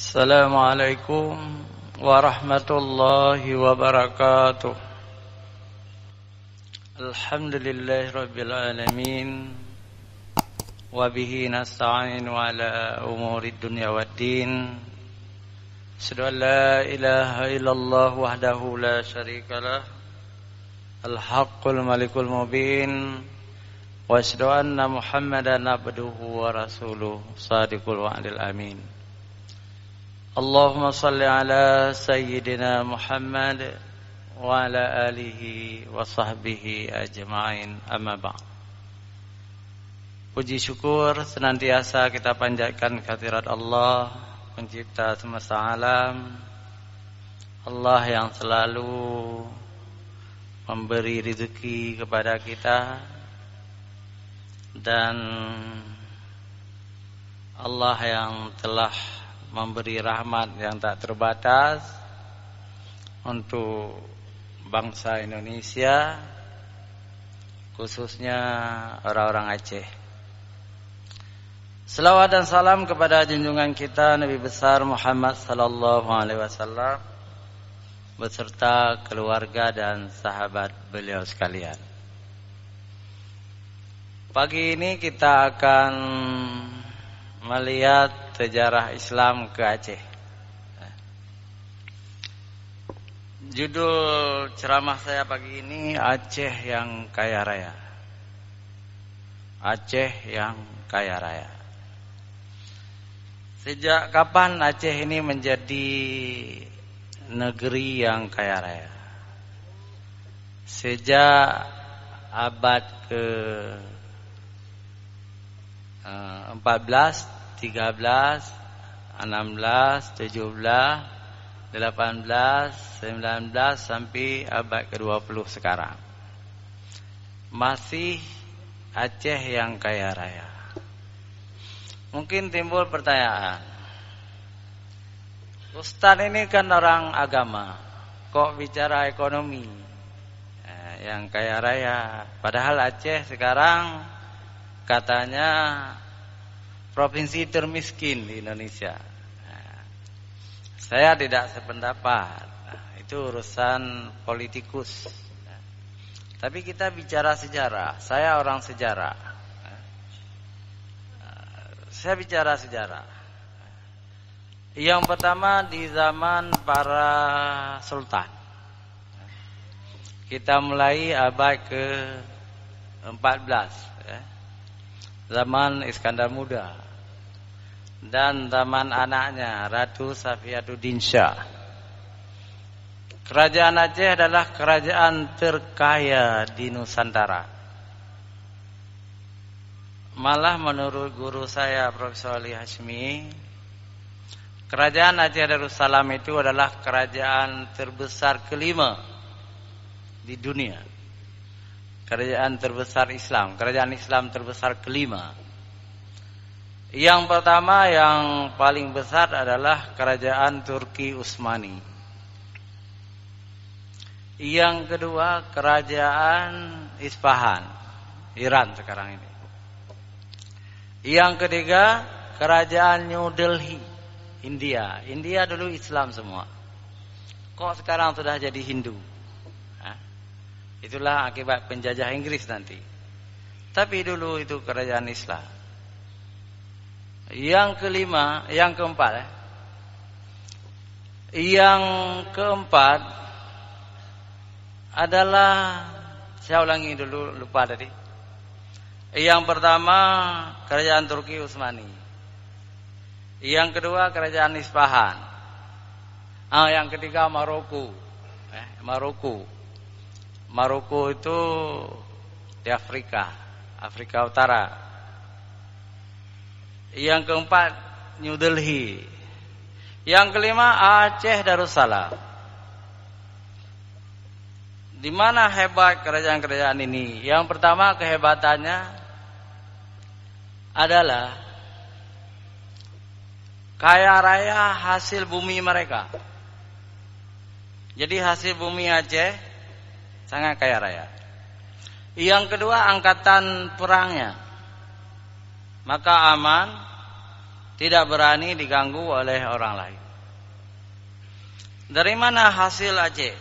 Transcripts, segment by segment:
Assalamualaikum warahmatullahi wabarakatuh. Alhamdulillahirabbil alamin wa bihi nasta'in ala umuri dunya waddin. Asyhadu an la ilaha illallah wahdahu la syarikalah al-haqqul malikul mubin wa asyhadu anna Muhammadan abduhu wa rasuluh shadiqul wa'dil amin. Allahumma salli ala sayyidina Muhammad wa ala alihi wa sahbihi ajma'in, amma ba'd. Puji syukur senantiasa kita panjatkan kehadirat Allah, pencipta semesta alam, Allah yang selalu memberi rezeki kepada kita, dan Allah yang telah memberi rahmat yang tak terbatas untuk bangsa Indonesia, khususnya orang-orang Aceh. Selawat dan salam kepada junjungan kita Nabi besar Muhammad sallallahu alaihi wasallam beserta keluarga dan sahabat beliau sekalian. Pagi ini kita akan melihat sejarah Islam ke Aceh. Judul ceramah saya pagi ini, Aceh yang kaya raya. Aceh yang kaya raya. Sejak kapan Aceh ini menjadi negeri yang kaya raya? Sejak abad ke 14, 13, 16, 17, 18, 19 sampai abad ke-20 sekarang. Masih Aceh yang kaya raya. Mungkin timbul pertanyaan, Ustaz ini kan orang agama, kok bicara ekonomi yang kaya raya? Padahal Aceh sekarang katanya provinsi termiskin di Indonesia. Saya tidak sependapat. Itu urusan politikus. Tapi kita bicara sejarah. Saya orang sejarah. Saya bicara sejarah. Yang pertama di zaman para sultan. Kita mulai abad ke-14, zaman Iskandar Muda dan zaman anaknya Ratu Safiatuddin Shah. Kerajaan Aceh adalah kerajaan terkaya di Nusantara. Malah menurut guru saya Profesor Ali Hashmi, kerajaan Aceh Darussalam itu adalah kerajaan terbesar kelima di dunia. Kerajaan terbesar Islam, kerajaan Islam terbesar kelima. Yang pertama, yang paling besar adalah kerajaan Turki Utsmani. Yang kedua, kerajaan Isfahan, Iran sekarang ini. Yang ketiga, kerajaan New Delhi, India. India dulu Islam semua. Kok sekarang sudah jadi Hindu? Itulah akibat penjajah Inggris nanti. Tapi dulu itu kerajaan Islam. Yang kelima, yang keempat. Yang keempat adalah, saya ulangi dulu, lupa tadi. Yang pertama kerajaan Turki Utsmani. Yang kedua kerajaan Isfahan. Yang ketiga Maroko. Maroko itu di Afrika Utara. Yang keempat New Delhi. Yang kelima Aceh Darussalam. Di mana hebat kerajaan-kerajaan ini? Yang pertama kehebatannya adalah kaya raya hasil bumi mereka. Jadi hasil bumi Aceh sangat kaya raya. Yang kedua angkatan perangnya. Maka aman, tidak berani diganggu oleh orang lain. Dari mana hasil Aceh?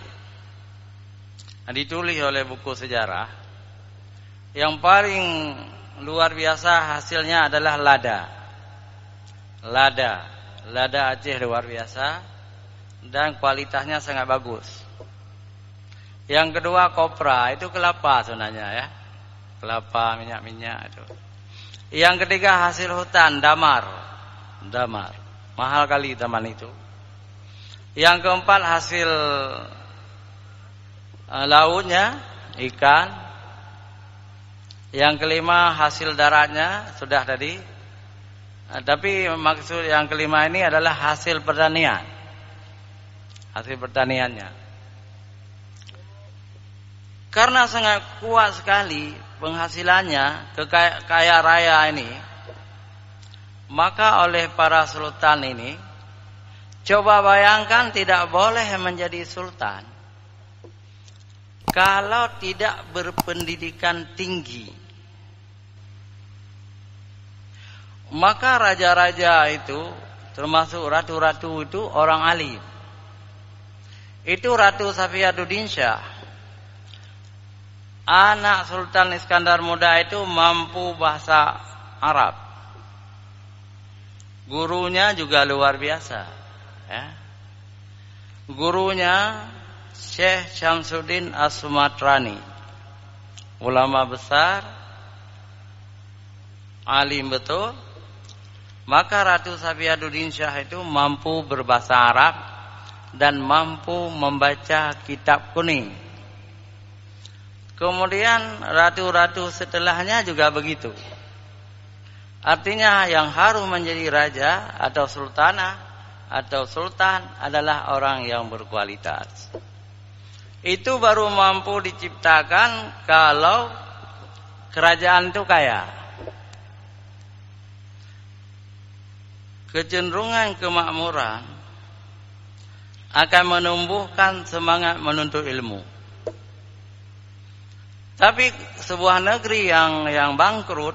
Ditulis oleh buku sejarah. Yang paling luar biasa hasilnya adalah lada Aceh luar biasa dan kualitasnya sangat bagus. Yang kedua kopra, itu kelapa sebenarnya ya, kelapa minyak itu. Yang ketiga hasil hutan damar, mahal kali taman itu. Yang keempat hasil lautnya, ikan. Yang kelima hasil daratnya, sudah tadi. Tapi maksud yang kelima ini adalah hasil pertanian. Hasil pertaniannya. Karena sangat kuat sekali penghasilannya, kaya raya ini, maka oleh para sultan ini, coba bayangkan tidak boleh menjadi sultan kalau tidak berpendidikan tinggi. Maka raja-raja itu, termasuk ratu-ratu itu orang alim. Itu Ratu Safiatuddin Syah, anak Sultan Iskandar Muda, itu mampu bahasa Arab. Gurunya juga luar biasa ya. Gurunya Syekh Syamsuddin As-Sumatrani, ulama besar, alim betul. Maka Ratu Safiatuddin Syah itu mampu berbahasa Arab dan mampu membaca kitab kuning. Kemudian ratu-ratu setelahnya juga begitu. Artinya yang harus menjadi raja atau sultanah atau sultan adalah orang yang berkualitas. Itu baru mampu diciptakan kalau kerajaan itu kaya. Kecenderungan kemakmuran akan menumbuhkan semangat menuntut ilmu. Tapi sebuah negeri yang bangkrut,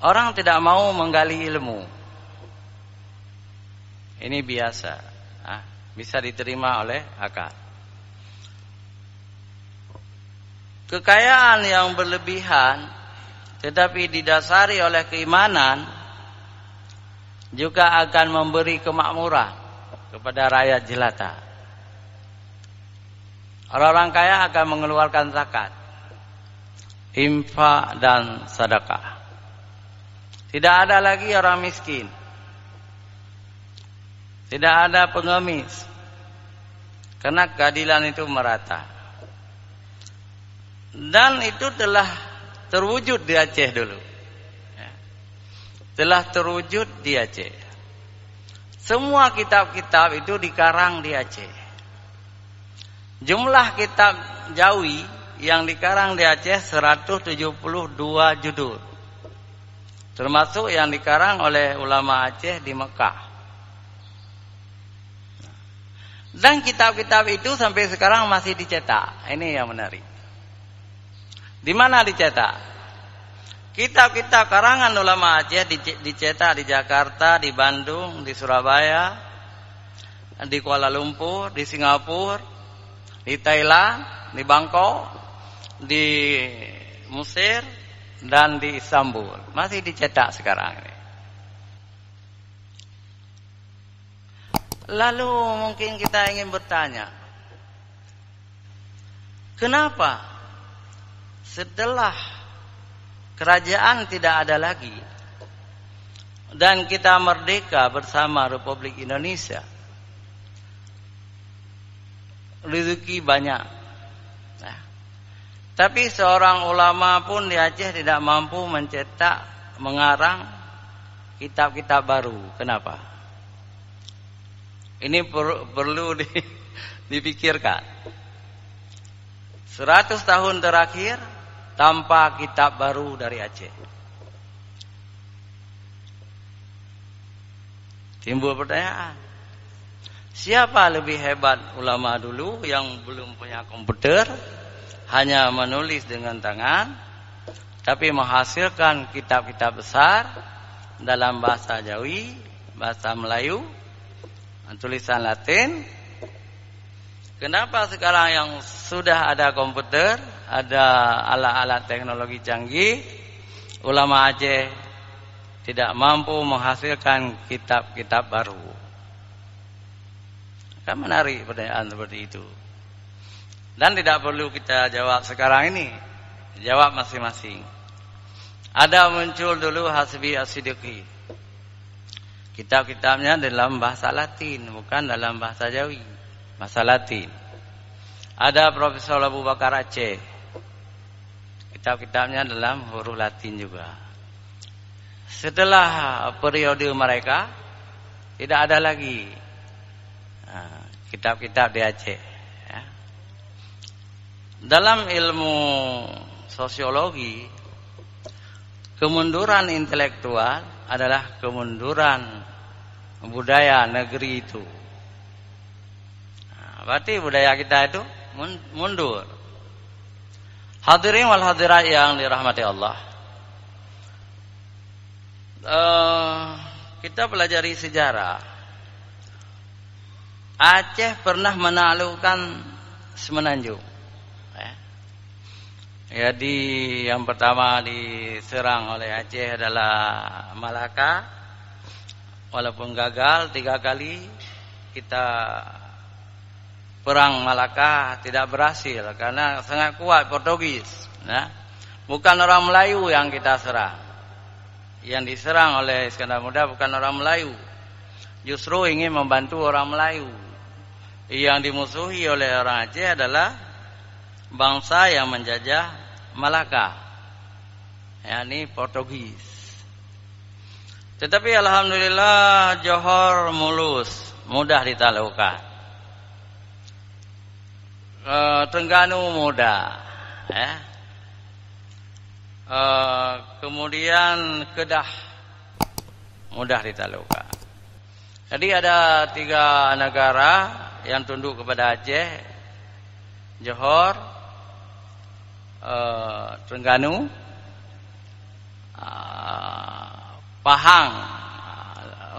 orang tidak mau menggali ilmu. Ini biasa, bisa diterima oleh akal. Kekayaan yang berlebihan tetapi didasari oleh keimanan juga akan memberi kemakmuran kepada rakyat jelata. Orang-orang kaya akan mengeluarkan zakat, infak dan sedekah. Tidak ada lagi orang miskin. Tidak ada pengemis. Karena keadilan itu merata. Dan itu telah terwujud di Aceh dulu. Telah terwujud di Aceh. Semua kitab-kitab itu dikarang di Aceh. Jumlah kitab Jawi yang dikarang di Aceh 172 judul. Termasuk yang dikarang oleh ulama Aceh di Mekah. Dan kitab-kitab itu sampai sekarang masih dicetak. Ini yang menarik. Di mana dicetak? Kitab-kitab karangan ulama Aceh dicetak di Jakarta, di Bandung, di Surabaya, di Kuala Lumpur, di Singapura, di Thailand, di Bangkok, di Mesir, dan di Istanbul. Masih dicetak sekarang ini. Lalu mungkin kita ingin bertanya, kenapa setelah kerajaan tidak ada lagi dan kita merdeka bersama Republik Indonesia, rezeki banyak, tapi seorang ulama pun di Aceh tidak mampu mencetak, mengarang kitab-kitab baru. Kenapa? Ini perlu dipikirkan. 100 tahun terakhir tanpa kitab baru dari Aceh. Timbul pertanyaan, siapa lebih hebat, ulama dulu yang belum punya komputer, hanya menulis dengan tangan, tapi menghasilkan kitab-kitab besar, dalam bahasa Jawi, bahasa Melayu, tulisan Latin. Kenapa sekarang yang sudah ada komputer, ada alat-alat teknologi canggih, ulama Aceh tidak mampu menghasilkan kitab-kitab baru? Kan menarik pertanyaan seperti itu. Dan tidak perlu kita jawab sekarang ini, jawab masing-masing. Ada muncul dulu Hasbi As-Siddiqi. Kitab-kitabnya dalam bahasa Latin, bukan dalam bahasa Jawi, bahasa Latin. Ada Profesor Abu Bakar Aceh. Kitab-kitabnya dalam huruf Latin juga. Setelah periode mereka, tidak ada lagi kitab-kitab di Aceh. Ya. Dalam ilmu sosiologi, kemunduran intelektual adalah kemunduran budaya negeri itu. Berarti budaya kita itu mundur. Hadirin wal hadirat yang dirahmati Allah. Kita pelajari sejarah. Aceh pernah menaklukkan Semenanjung. Jadi yang pertama diserang oleh Aceh adalah Malaka. Walaupun gagal 3 kali, kita perang Malaka tidak berhasil karena sangat kuat Portugis. Nah, bukan orang Melayu yang kita serang. Yang diserang oleh Iskandar Muda bukan orang Melayu, justru ingin membantu orang Melayu. Yang dimusuhi oleh orang Aceh adalah bangsa yang menjajah Malaka, yakni Portugis. Tetapi alhamdulillah Johor mulus, mudah ditaklukkan. Terengganu mudah, ya. Kemudian Kedah mudah ditaklukkan. Jadi ada 3 negara yang tunduk kepada Aceh: Johor, Terengganu, Pahang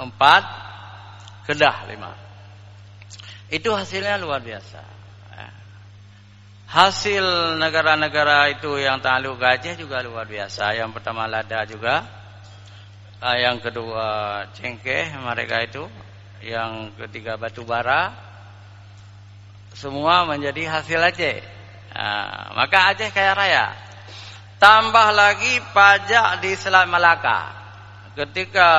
4, Kedah 5. Itu hasilnya luar biasa. Hasil negara-negara itu yang takluk ke Aceh juga luar biasa. Yang pertama Lada juga, yang kedua Cengkeh mereka itu, yang ketiga Batubara, semua menjadi hasil Aceh. Maka Aceh kaya raya. Tambah lagi pajak di Selat Malaka. Ketika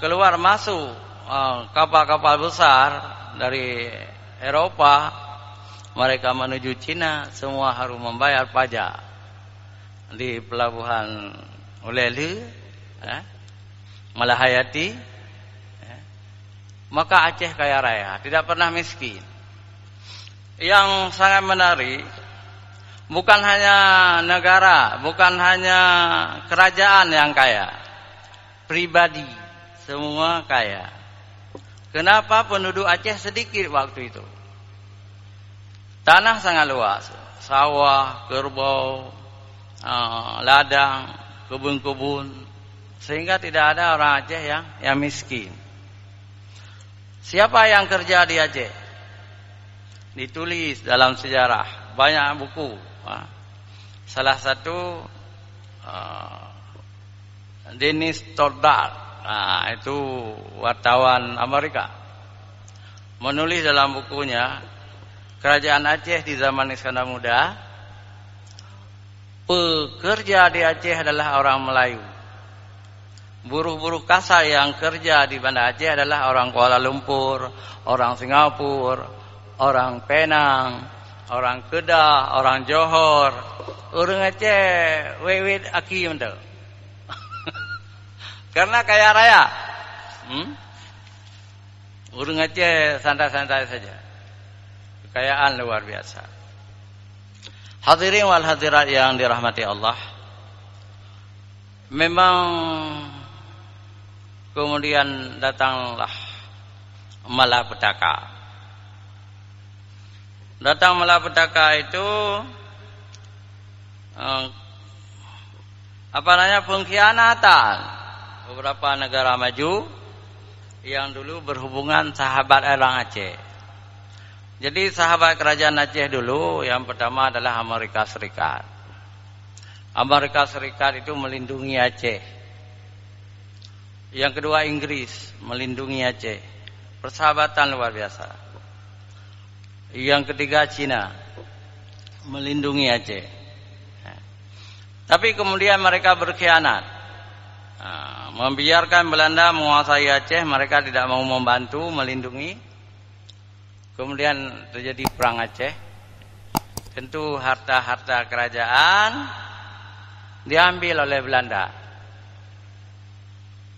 keluar masuk kapal-kapal besar dari Eropa, mereka menuju Cina, semua harus membayar pajak di pelabuhan Ulele, Malahayati. Maka Aceh kaya raya, tidak pernah miskin. Yang sangat menarik, bukan hanya negara, bukan hanya kerajaan yang kaya, pribadi semua kaya. Kenapa penduduk Aceh sedikit waktu itu? Tanah sangat luas, sawah, kerbau, ladang, kebun-kebun, sehingga tidak ada orang Aceh yang miskin. Siapa yang kerja di Aceh? Ditulis dalam sejarah, banyak buku. Salah satu Dennis Stoddard, itu wartawan Amerika, menulis dalam bukunya, Kerajaan Aceh di zaman Iskandar Muda, pekerja di Aceh adalah orang Melayu. Buruh-buruh kasar yang kerja di Banda Aceh adalah orang Kuala Lumpur, orang Singapura, orang Penang, orang Kedah, orang Johor. Orang Aceh wewet aki mental. Karena kaya raya. Orang Aceh santai-santai saja. Kekayaan luar biasa. Hadirin wal hadirat yang dirahmati Allah. Memang kemudian datanglah malapetaka. Datang malapetaka itu pengkhianatan beberapa negara maju yang dulu berhubungan sahabat orang Aceh. Jadi sahabat kerajaan Aceh dulu yang pertama adalah Amerika Serikat. Amerika Serikat itu melindungi Aceh. Yang kedua Inggris melindungi Aceh. Persahabatan luar biasa. Yang ketiga Cina melindungi Aceh. Tapi kemudian mereka berkhianat. Membiarkan Belanda menguasai Aceh, mereka tidak mau membantu melindungi. Kemudian terjadi perang Aceh. Tentu harta-harta kerajaan diambil oleh Belanda.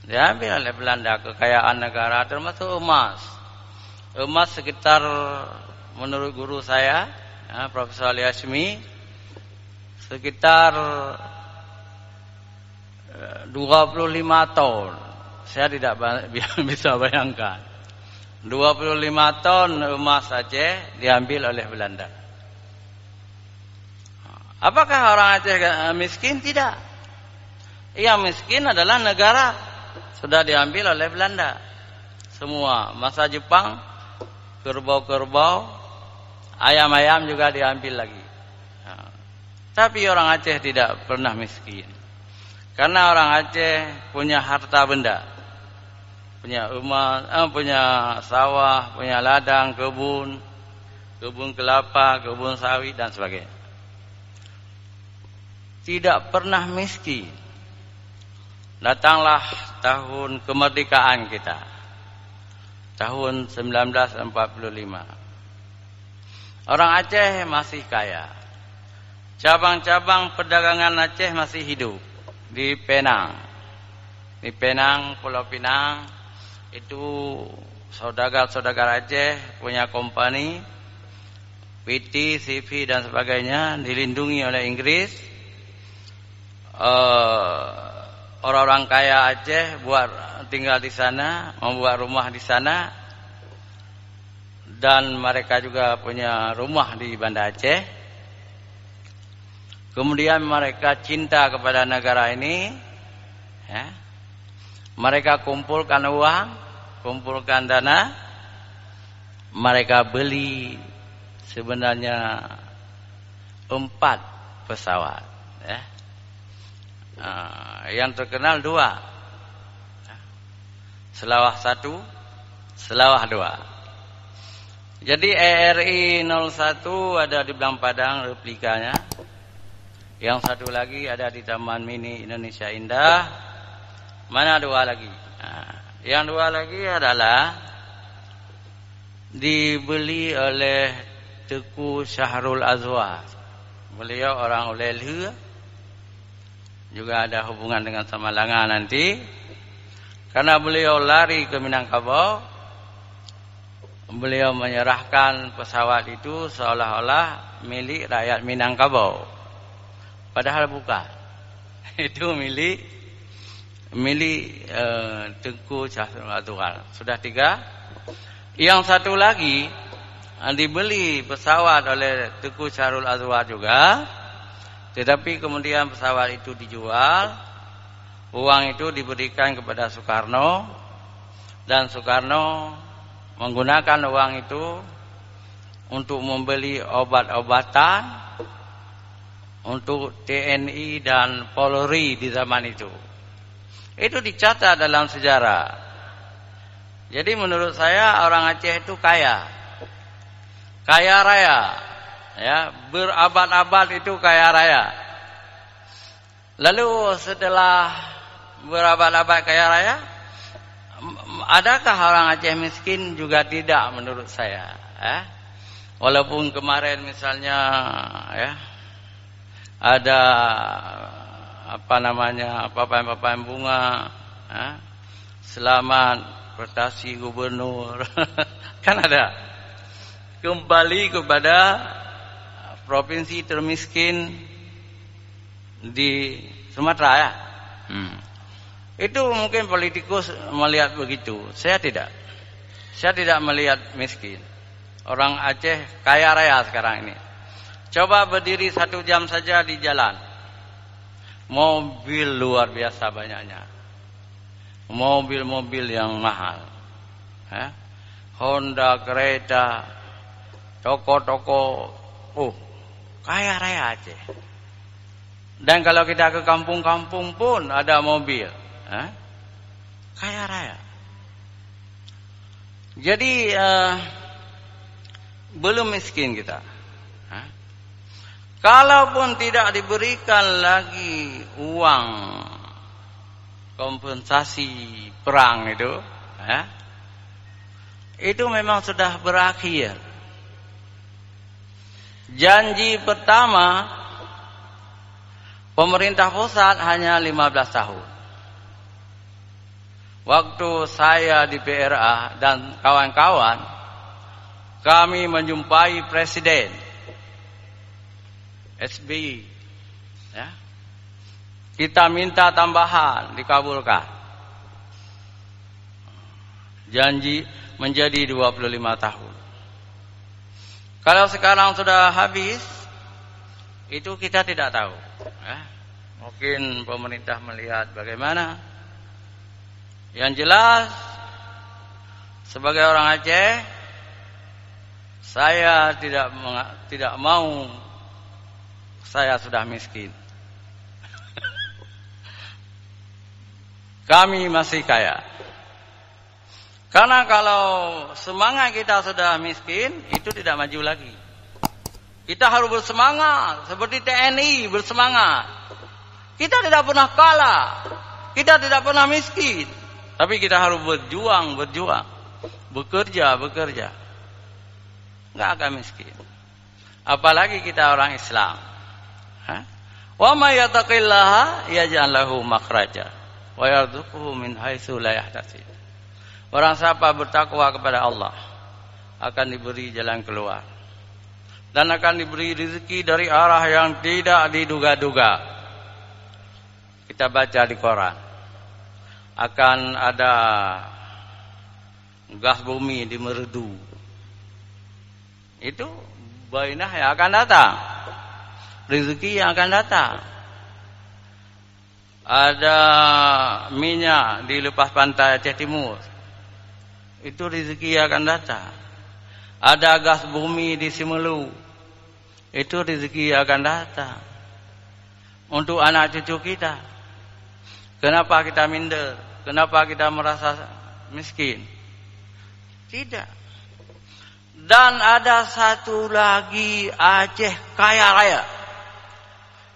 Diambil oleh Belanda kekayaan negara termasuk emas. Emas sekitar menurut guru saya, Profesor Ali Hashmi, sekitar 25 ton. Saya tidak bisa bayangkan. 25 ton emas Aceh diambil oleh Belanda. Apakah orang Aceh miskin? Tidak. Yang miskin adalah negara. Sudah diambil oleh Belanda. Semua. Masa Jepang, kerbau-kerbau, ayam-ayam juga diambil lagi. Tapi orang Aceh tidak pernah miskin. Karena orang Aceh punya harta benda, punya emas, punya sawah, punya ladang, kebun kelapa, kebun sawit dan sebagainya. Tidak pernah miskin. Datanglah tahun kemerdekaan kita, tahun 1945. Orang Aceh masih kaya. Cabang-cabang perdagangan Aceh masih hidup. Di Penang, Pulau Pinang, itu saudagar-saudagar Aceh punya kompani, PT, CV dan sebagainya, dilindungi oleh Inggris. Orang-orang kaya Aceh tinggal di sana, membuat rumah di sana, dan mereka juga punya rumah di Banda Aceh. Kemudian mereka cinta kepada negara ini, ya. Mereka kumpulkan uang, kumpulkan dana, mereka beli sebenarnya 4 pesawat, ya. Yang terkenal 2, Selawah 1, Selawah 2. Jadi ERI 01 ada di Belang Padang replikanya. Yang satu lagi ada di Taman Mini Indonesia Indah. Mana 2 lagi? Yang 2 lagi adalah dibeli oleh Tengku Syahrul Azwar. Beliau orang Ulelhu, juga ada hubungan dengan Samalanga nanti. Karena beliau lari ke Minangkabau, beliau menyerahkan pesawat itu seolah-olah milik rakyat Minangkabau. Padahal bukan. Itu milik Tengku Syahrul Azwar. Sudah 3. Yang satu lagi dibeli pesawat oleh Tengku Syahrul Azwar juga. Tetapi kemudian pesawat itu dijual. Uang itu diberikan kepada Soekarno. Dan Soekarno menggunakan uang itu untuk membeli obat-obatan untuk TNI dan Polri di zaman itu. Itu dicatat dalam sejarah. Jadi menurut saya orang Aceh itu kaya. Kaya raya. Ya, berabad-abad itu kaya raya. Lalu setelah berabad-abad kaya raya, adakah orang Aceh miskin? Juga tidak menurut saya, ya. Walaupun kemarin misalnya, ya, ada papan-papan bunga, selamat prestasi gubernur. Kan ada. Kembali kepada provinsi termiskin di Sumatera, ya. Itu mungkin politikus melihat begitu. Saya tidak. Saya tidak melihat miskin. Orang Aceh kaya raya sekarang ini. Coba berdiri 1 jam saja di jalan. Mobil luar biasa banyaknya. mobil-mobil yang mahal, Honda, kereta, toko-toko, kaya raya Aceh. Dan kalau kita ke kampung-kampung pun ada mobil, kaya raya. Jadi belum miskin kita. Kalaupun tidak diberikan lagi uang kompensasi perang itu memang sudah berakhir. Janji pertama pemerintah pusat hanya 15 tahun. Waktu saya di PRA dan kawan-kawan, kami menjumpai Presiden SBY. Kita minta tambahan, dikabulkan. Janji menjadi 25 tahun. Kalau sekarang sudah habis, itu kita tidak tahu. Mungkin pemerintah melihat bagaimana. Yang jelas, sebagai orang Aceh, saya tidak mau saya sudah miskin. Kami masih kaya. Karena kalau semangat kita sudah miskin, itu tidak maju lagi. Kita harus bersemangat, seperti TNI bersemangat. Kita tidak pernah kalah, kita tidak pernah miskin. Tapi kita harus berjuang, bekerja. Enggak akan miskin. Apalagi kita orang Islam. Wa may yattaqillaha yaj'al lahu makhraja wa yarzuqhu min haitsu la yahtasib. Orang siapa bertakwa kepada Allah akan diberi jalan keluar dan akan diberi rezeki dari arah yang tidak diduga-duga. Kita baca di Quran akan ada gas bumi di merdu. Itu bainah yang akan datang, rezeki yang akan datang. Ada minyak di lepas pantai Aceh Timur, itu rezeki yang akan datang. Ada gas bumi di Simelu, itu rezeki yang akan datang untuk anak cucu kita. Kenapa kita minder? Kenapa kita merasa miskin? Tidak. Dan ada satu lagi Aceh kaya raya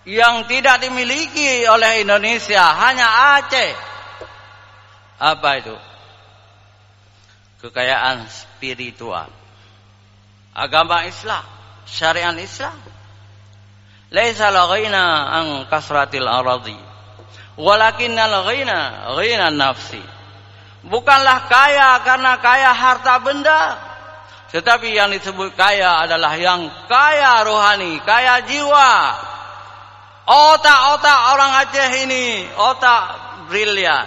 yang tidak dimiliki oleh Indonesia, hanya Aceh. Apa itu? Kekayaan spiritual, agama Islam, syariat Islam. Laisa al-ghina an kasratil aradi, walakinnal ghina ghina nafsi. Bukanlah kaya karena kaya harta benda, tetapi yang disebut kaya adalah yang kaya rohani, kaya jiwa. Otak-otak orang Aceh ini otak brilian,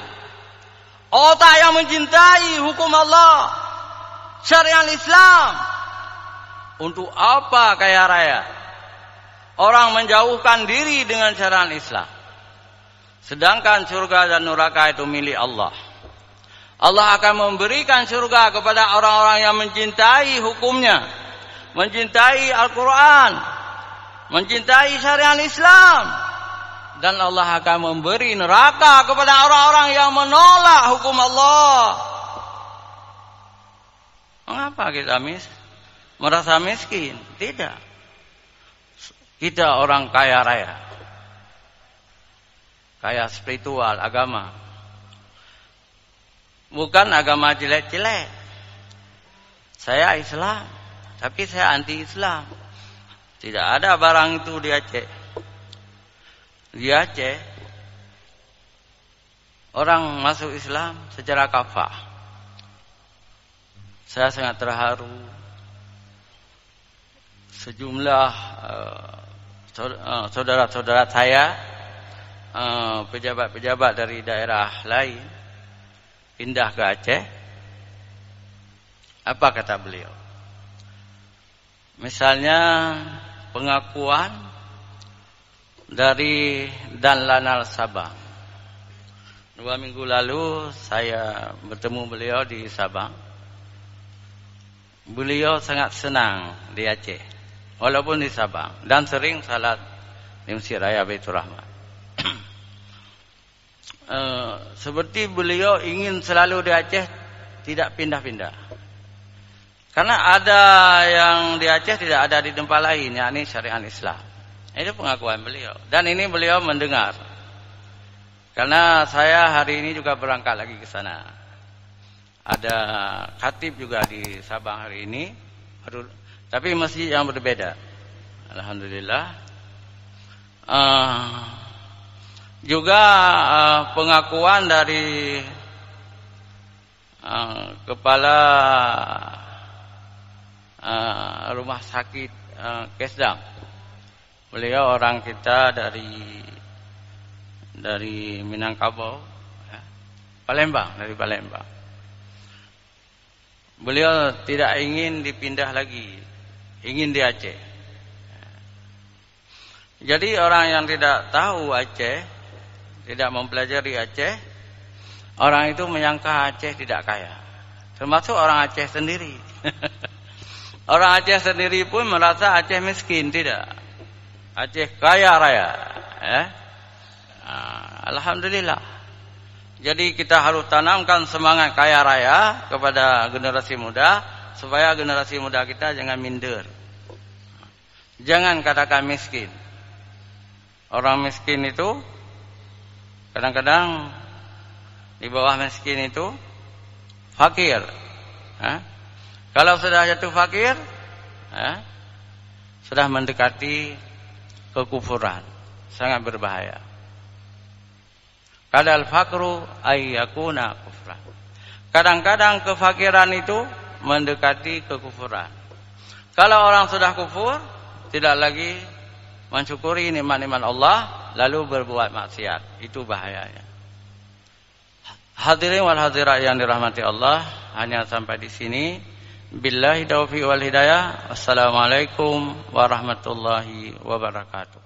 otak yang mencintai hukum Allah, syariat Islam. Untuk apa kaya raya? Orang menjauhkan diri dengan syariat Islam. Sedangkan surga dan neraka itu milik Allah. Allah akan memberikan surga kepada orang-orang yang mencintai hukumnya, mencintai Al-Quran, mencintai syariat Islam. Dan Allah akan memberi neraka kepada orang-orang yang menolak hukum Allah. Mengapa kita merasa miskin? Tidak. Kita orang kaya raya, kaya spiritual, agama. Bukan agama jelek-jelek. Saya Islam, tapi saya anti Islam. Tidak ada barang itu di Aceh. Di Aceh orang masuk Islam secara kafah. Saya sangat terharu. Sejumlah saudara-saudara saya, pejabat-pejabat dari daerah lain pindah ke Aceh. Apa kata beliau? Misalnya pengakuan dari Dan Lanal Sabang, 2 minggu lalu saya bertemu beliau di Sabang. Beliau sangat senang di Aceh, walaupun di Sabang, dan sering salat di Masjid Raya Baitur Rahman. Seperti beliau ingin selalu di Aceh, tidak pindah-pindah. Karena ada yang di Aceh tidak ada di tempat lain, yakni syariat Islam. Itu pengakuan beliau. Dan ini beliau mendengar. Karena saya hari ini juga berangkat lagi ke sana. Ada khatib juga di Sabang hari ini, tapi masjid yang berbeda. Alhamdulillah. Juga pengakuan dari kepala rumah sakit Kesdam. Beliau orang kita dari Minangkabau, Palembang, dari Palembang. Beliau tidak ingin dipindah lagi, ingin di Aceh. Jadi orang yang tidak tahu Aceh, tidak mempelajari Aceh, orang itu menyangka Aceh tidak kaya. Termasuk orang Aceh sendiri. Orang Aceh sendiri pun merasa Aceh miskin, tidak. Aceh kaya raya. Alhamdulillah. Jadi kita harus tanamkan semangat kaya raya kepada generasi muda, supaya generasi muda kita jangan minder. Jangan katakan miskin. Orang miskin itu kadang-kadang di bawah miskin itu fakir. Kalau sudah jatuh fakir, sudah mendekati kekufuran, sangat berbahaya. Kadal fakru ayyakuna kufran. Kadang-kadang kefakiran itu mendekati kekufuran. Kalau orang sudah kufur, tidak lagi mensyukuri nikmat-nikmat Allah, lalu berbuat maksiat, itu bahayanya. Hadirin wal hadirat yang dirahmati Allah, hanya sampai di sini. Billahi taufiq wal hidayah. Wassalamualaikum warahmatullahi wabarakatuh.